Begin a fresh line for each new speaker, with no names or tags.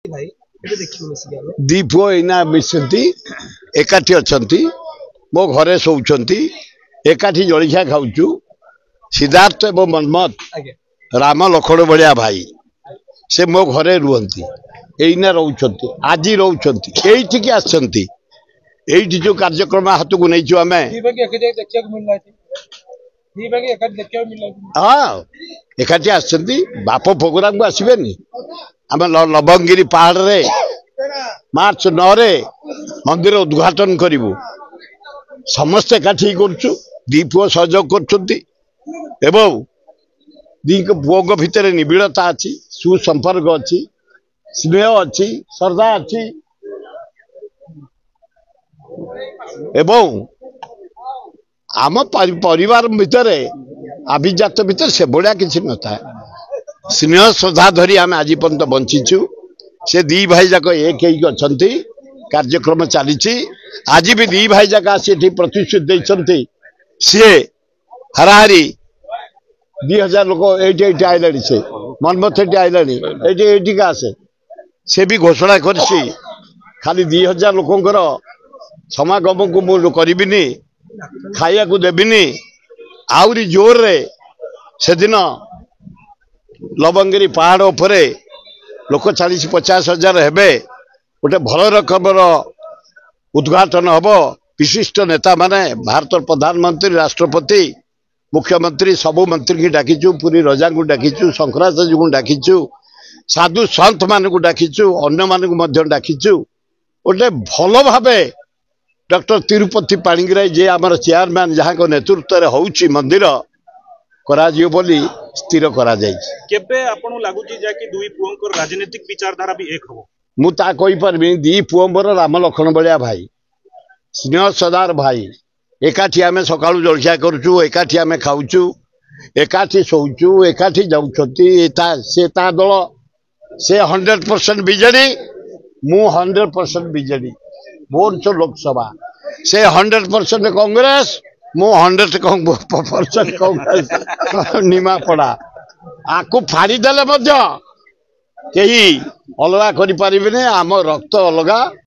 दी पुओ इना मिशंती एकाठी अच्छी मो घरे शोचंती एकाठी जलिखा खाऊचु सिद्धार्थ एवं मनमत राम लखन भलिया भाई से मो घरे रुहंती एइना रहउछंती आजी रहउछंती एइठिकी आछंती एइठी जो कार्यक्रम हाथ को नहीं आम हाँ एकाठी आछंती बाप प्रोग्राम को आसबेनी आम लवंगिरी पहाड़ रे मार्च 9 रे मंदिर उद्घाटन करूँ समस्ते एकाठी करछु दी पुओ सहयोग करछंती एवं दी पुओ भितर निबिड़ता अच्छी सुसंपर्क अच्छी स्नेह अच्छी श्रद्धा अच्छी एवं आम परिवार भितर अभिजात भितर से भाया किसी न था स्नेह श्रद्धा धरी आम आज पर्यंत बंचीचु से दी भाई जाक एक अच्छा कार्यक्रम चली आज भी दी भाई जाक आसी प्रतिश्रुति देते सी हाराहारी 2000 लोक ये आईला से मनमत ये आईला ये आसे से भी घोषणा कर खाली 2000 लोकंर समागम को मुझे करी खाया को देविनी आउरी जोर रे से दिन लवंगिरी पहाड़ उपरे लोक 40-50 हजार हेबे गोटे भल रकमर उद्घाटन हम विशिष्ट नेता माने भारत प्रधानमंत्री राष्ट्रपति मुख्यमंत्री सबू मंत्री की डाकीचु पूरी रजा को डाकीचु शंकराचार्य को डाकीचु साधु संत मान को डाकीचु अन्य मान डाकीचु गोटे भल भावे डॉक्टर तिरुपति पाणिग्राही जे आमर चेयरमैन जहाँ को नेतृत्व में होउची मंदिर करा जियो बोली स्थिर करा जायछि
केबे आपन लागुची जे कि दुई पुओंकर राजनीतिक विचारधारा भी एक हो
मु ता कहि परबी दी पुओंबर राम लखन भलिया भाई स्नेह सदार भाई एकाठी आमे सकाळु जलखिया करछु एकाठी आमे खाउछु एकाठी शोचु एकाठी जाउछती से ता दल से 100% बीजेडी मु 100% बीजेडी मोर छो लोकसभा से 100% कांग्रेस मु 100% कांग्रेस निमा पड़ा आकु फाड़ी देले मध्य केही अलगा करि परिबेने आम रक्त अलगा